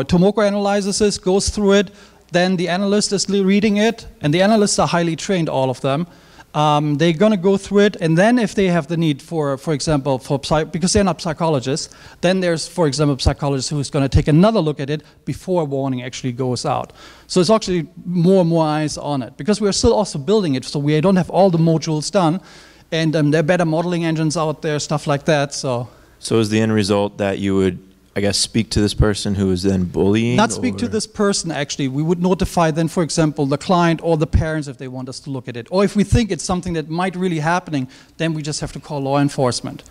Tomoko analyzes this, goes through it. Then the analyst is reading it, and the analysts are highly trained, all of them. They're going to go through it, and then if they have the need for example, because they're not psychologists, then there's, for example, a psychologist who's going to take another look at it before a warning actually goes out. So it's actually more and more eyes on it, because we're still also building it, so we don't have all the modules done, and there are better modeling engines out there, stuff like that. So is the end result that you would, I guess, speak to this person who is then bullying? Not speak to this person, actually. We would notify then, for example, the client or the parents if they want us to look at it. Or if we think it's something that might really happening, then we just have to call law enforcement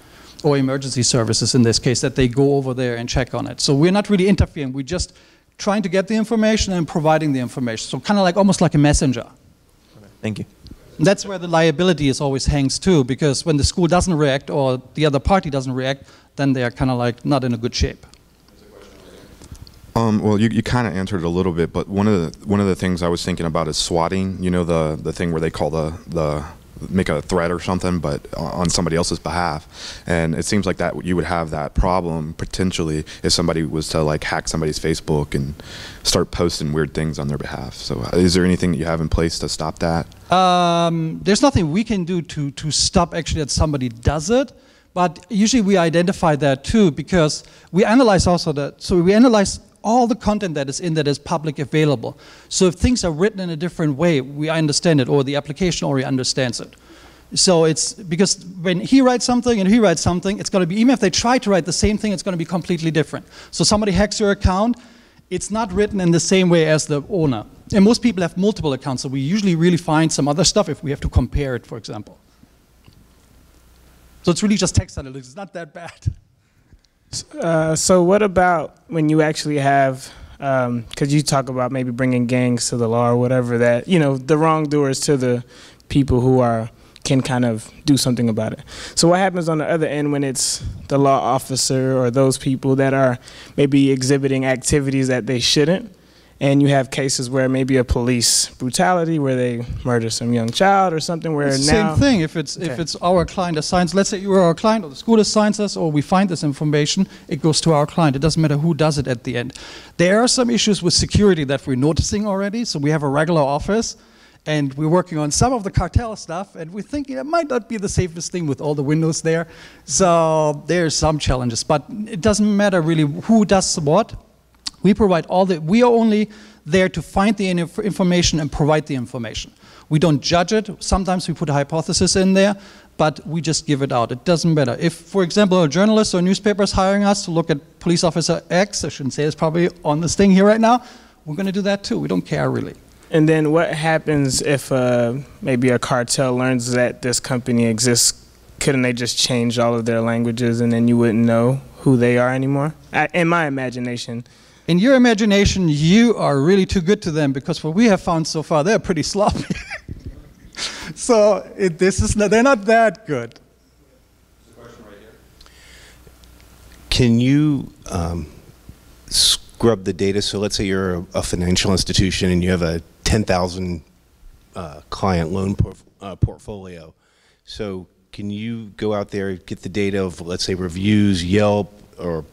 or emergency services in this case, that they go over there and check on it. So we're not really interfering. We're just trying to get the information and providing the information. So kind of like, almost like a messenger. Thank you. And that's where the liability is always hangs too, because when the school doesn't react or the other party doesn't react, then they are kind of like not in a good shape. Well, you kind of answered it a little bit, but one of the things I was thinking about is swatting. You know, the thing where they call the make a threat or something, but on somebody else's behalf. And it seems like that you would have that problem potentially if somebody was to like hack somebody's Facebook and start posting weird things on their behalf. So is there anything that you have in place to stop that? There's nothing we can do to stop actually that somebody does it. But usually we identify that too, because we analyze also that. So we analyze all the content that is in that is public available. So if things are written in a different way, we understand it, or the application already understands it. So it's because when he writes something and he writes something, it's going to be, even if they try to write the same thing, it's going to be completely different. So somebody hacks your account, it's not written in the same way as the owner. And most people have multiple accounts, so we usually really find some other stuff if we have to compare it, for example. So it's really just text analytics. It's not that bad. So what about when you actually have, because you talk about maybe bringing gangs to the law or whatever, that, you know, the wrongdoers to the people who can kind of do something about it. So what happens on the other end when it's the law officer or those people that are maybe exhibiting activities that they shouldn't? And you have cases where maybe a police brutality where they murder some young child or something where it's now... the same thing. If it's our client assigns, let's say you are our client or the school assigns us or we find this information, it goes to our client. It doesn't matter who does it at the end. There are some issues with security that we're noticing already. So we have a regular office and we're working on some of the cartel stuff and we think it might not be the safest thing with all the windows there. So there's some challenges, but it doesn't matter really who does what. We provide we are only there to find the information and provide the information. We don't judge it. Sometimes we put a hypothesis in there, but we just give it out. It doesn't matter. If, for example, a journalist or newspaper is hiring us to look at police officer X, I shouldn't say it's probably on this thing here right now, we're going to do that too. We don't care really. And then what happens if maybe a cartel learns that this company exists? Couldn't they just change all of their languages and then you wouldn't know who they are anymore? In my imagination. In your imagination, you are really too good to them because what we have found so far, they're pretty sloppy. So they're not that good. Can you scrub the data? So let's say you're a financial institution and you have a 10,000 client loan portfolio. So can you go out there and get the data of, let's say, reviews, Yelp, or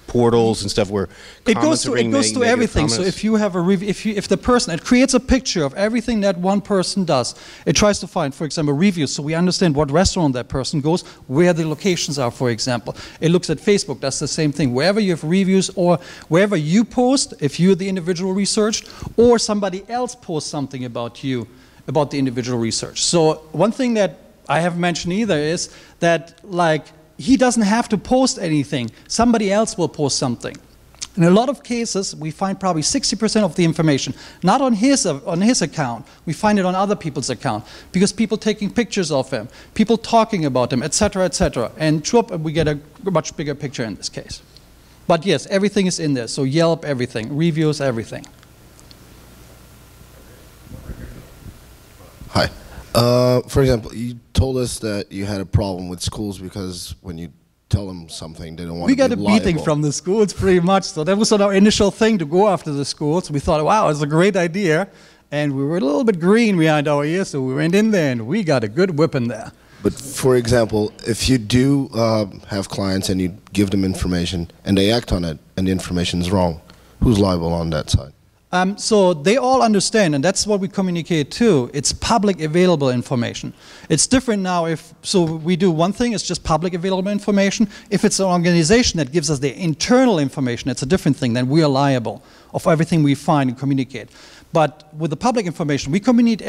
portals and stuff where it goes to everything. Comments? So if you have a if the person, it creates a picture of everything that one person does. It tries to find, for example, reviews, so we understand what restaurant that person goes, where the locations are, for example. It looks at Facebook, does the same thing. Wherever you have reviews or wherever you post, if you're the individual researched, or somebody else posts something about you, about the individual research. So one thing that I haven't mentioned either is that, like, he doesn't have to post anything. Somebody else will post something. In a lot of cases, we find probably 60% of the information, not on his account, we find it on other people's account, because people taking pictures of him, people talking about him, etc., etc. And we get a much bigger picture in this case. But yes, everything is in there, so Yelp, everything, reviews, everything. Hi. For example, you told us that you had a problem with schools because when you tell them something, they don't want to be liable. We got a beating from the schools pretty much. So that was our initial thing, to go after the schools. We thought, wow, it's a great idea. And we were a little bit green behind our ears, so we went in there and we got a good whipping there. But for example, if you do have clients and you give them information and they act on it and the information is wrong, who's liable on that side? So they all understand, and that's what we communicate too. It's public available information. It's different now so we do one thing, it's just public available information. If it's an organization that gives us their internal information, it's a different thing. Then we are liable of everything we find and communicate. But with the public information, we communicate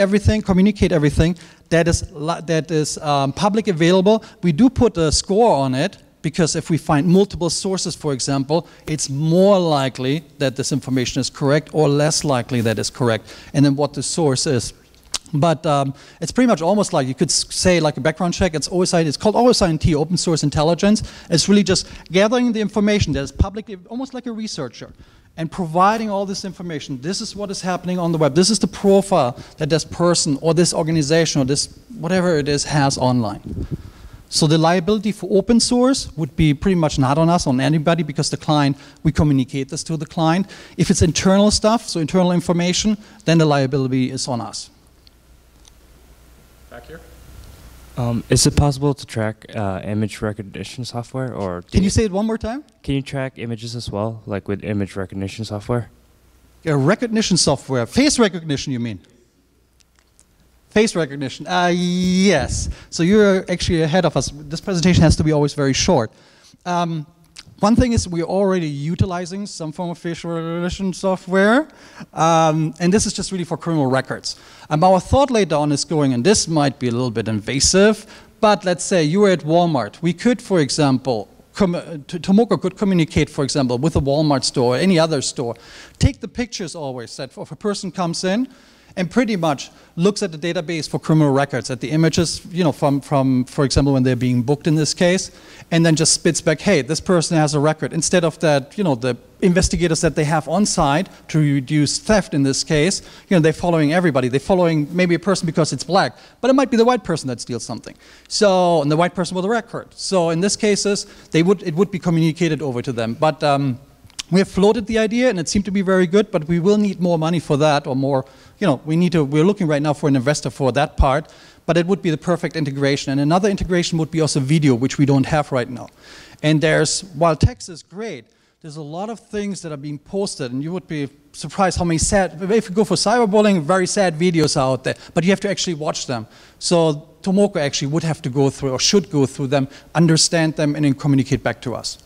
everything that is public available. We do put a score on it, because if we find multiple sources, for example, it's more likely that this information is correct or less likely that it's correct, and then what the source is. But it's pretty much almost like, you could say, like a background check. It's OSI, it's called OSINT, Open Source Intelligence. It's really just gathering the information that is public, almost like a researcher, and providing all this information. This is what is happening on the web. This is the profile that this person or this organization or this whatever it is has online. So the liability for open source would be pretty much not on us, on anybody, because the client, we communicate this to the client. If it's internal stuff, so internal information, then the liability is on us. Back here. Is it possible to track image recognition software, or can you say it one more time? Can you track images as well, like with image recognition software? Recognition software, face recognition, you mean? Face recognition, yes. So you're actually ahead of us. This presentation has to be always very short. One thing is we're already utilizing some form of facial recognition software, and this is just really for criminal records. Our thought later on is going, and this might be a little bit invasive, but let's say you were at Walmart. We could, for example, Tomoko could communicate, for example, with a Walmart store or any other store. Take the pictures always that if a person comes in, and pretty much looks at the database for criminal records, at the images, you know, from for example, when they're being booked in this case, and then just spits back, hey, this person has a record. Instead of that, you know, the investigators that they have on site to reduce theft in this case, you know, they're following everybody. They're following maybe a person because it's black, but it might be the white person that steals something. So, and the white person with a record. So in this cases, it would be communicated over to them. But we have floated the idea, and it seemed to be very good, but we will need more money for that, or more, you know, we're looking right now for an investor for that part, but it would be the perfect integration. And another integration would be also video, which we don't have right now. And while text is great, there's a lot of things that are being posted, and you would be surprised how many if you go for cyberbullying, very sad videos are out there, but you have to actually watch them. So Tomoko actually would have to go through, or should go through them, understand them, and then communicate back to us.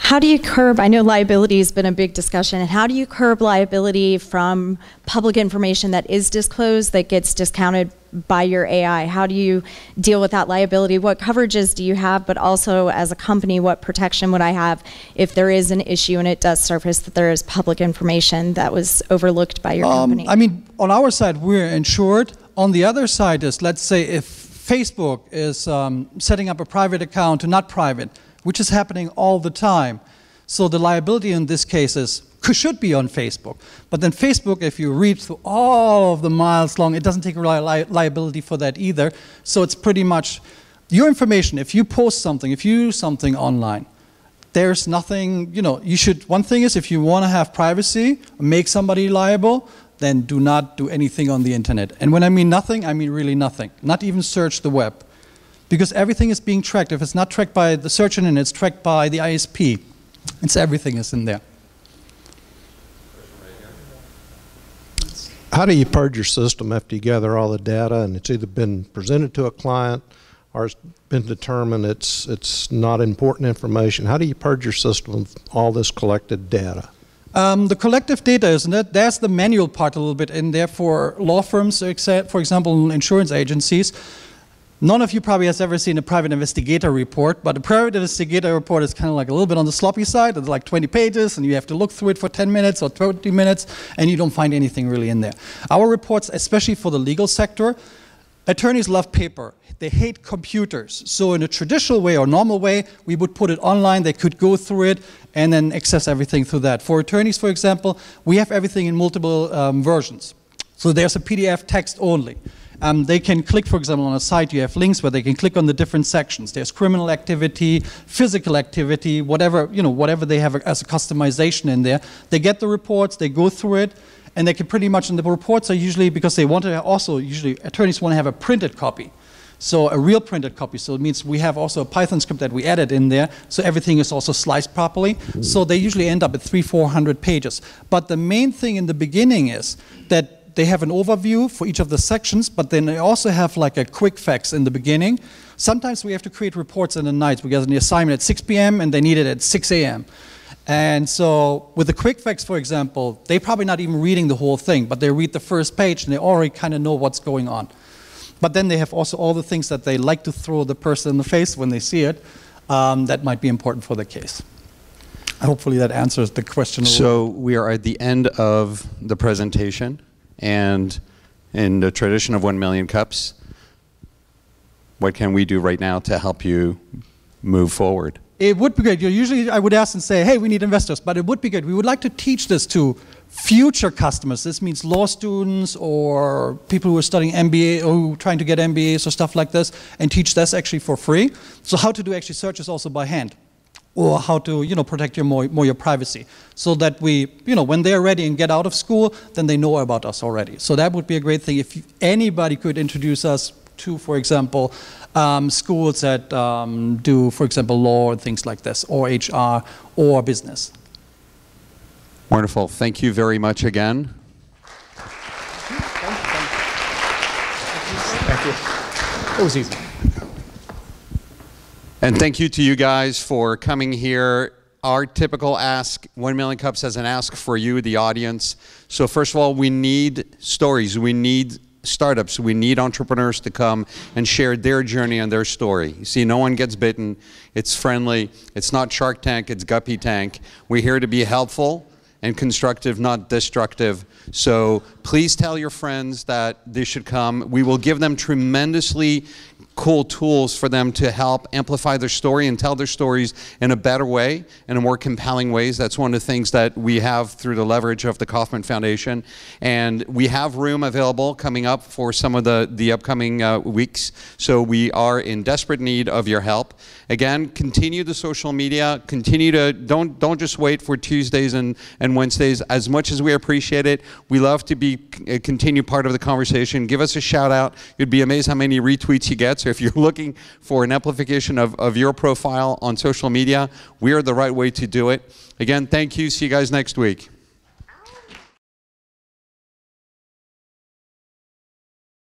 How do you curb, I know liability has been a big discussion, and how do you curb liability from public information that is disclosed that gets discounted by your AI? How do you deal with that liability? What coverages do you have, but also as a company, what protection would I have if there is an issue and it does surface that there is public information that was overlooked by your company? I mean, on our side, we're insured. On the other side is, let's say if Facebook is setting up a private account to not private, which is happening all the time. So the liability in this case should be on Facebook. But then Facebook, if you read through all of the miles long, it doesn't take liability for that either. So it's pretty much your information. If you post something, if you use something online, there's nothing, you know, one thing is if you want to have privacy, make somebody liable, then do not do anything on the internet. And when I mean nothing, I mean really nothing. Not even search the web. Because everything is being tracked. If it's not tracked by the search engine, it's tracked by the ISP. Everything is in there. How do you purge your system after you gather all the data and it's either been presented to a client or it's been determined it's not important information? How do you purge your system of all this collected data? The collective data, isn't it? There's the manual part a little bit in there for law firms, except, for example, insurance agencies. None of you probably has ever seen a private investigator report, but a private investigator report is kind of like a little bit on the sloppy side. It's like 20 pages, and you have to look through it for 10 minutes or 20 minutes, and you don't find anything really in there. Our reports, especially for the legal sector, attorneys love paper. They hate computers. So in a traditional way or normal way, we would put it online. They could go through it and then access everything through that. For attorneys, for example, we have everything in multiple versions. So there's a PDF text only. They can click, for example, on a site, you have links where they can click on the different sections. There's criminal activity, physical activity, whatever, whatever they have as a customization in there. They get the reports, they go through it, and they can pretty much, and the reports are usually, because they want to also, usually attorneys want to have a printed copy. So a real printed copy. So it means we have also a Python script that we added in there, so everything is also sliced properly. So they usually end up at 300-400 pages. But the main thing in the beginning is that they have an overview for each of the sections, but then they also have like a quick facts in the beginning. Sometimes we have to create reports in the night. We get an assignment at 6 p.m. and they need it at 6 a.m. And so with the quick facts, for example, they're probably not even reading the whole thing, but they read the first page and they already kind of know what's going on. But then they have also all the things that they like to throw the person in the face when they see it that might be important for the case. Hopefully that answers the question. So we are at the end of the presentation. And in the tradition of 1 million cups, what can we do right now to help you move forward? It would be good. Usually I would ask and say, hey, we need investors, but it would be good. We would like to teach this to future customers. This means law students or people who are studying MBA or trying to get MBAs or stuff like this, and teach this actually for free. So how to do actually searches also by hand, or how to, protect your privacy, so that we, when they're ready and get out of school, then they know about us already. So that would be a great thing if anybody could introduce us to, for example, schools that do, for example, law and things like this, or HR, or business. Wonderful. Thank you very much again. Thank you. It was easy. And thank you to you guys for coming here. Our typical ask, 1 million cups has an ask for you, the audience. So first of all, we need stories. We need startups. We need entrepreneurs to come and share their journey and their story. You see, no one gets bitten. It's friendly. It's not Shark Tank. It's Guppy Tank. We're here to be helpful and constructive, not destructive. So please tell your friends that they should come. We will give them tremendously cool tools for them to help amplify their story and tell their stories in a better way, in a more compelling ways. That's one of the things that we have through the leverage of the Karhrman Foundation. And we have room available coming up for some of the upcoming weeks. So we are in desperate need of your help. Again, continue the social media. Continue to, don't just wait for Tuesdays and Wednesdays. As much as we appreciate it, we love to be a continued part of the conversation. Give us a shout out. You'd be amazed how many retweets you get. So if you're looking for an amplification of your profile on social media, we are the right way to do it. Again, thank you. See you guys next week.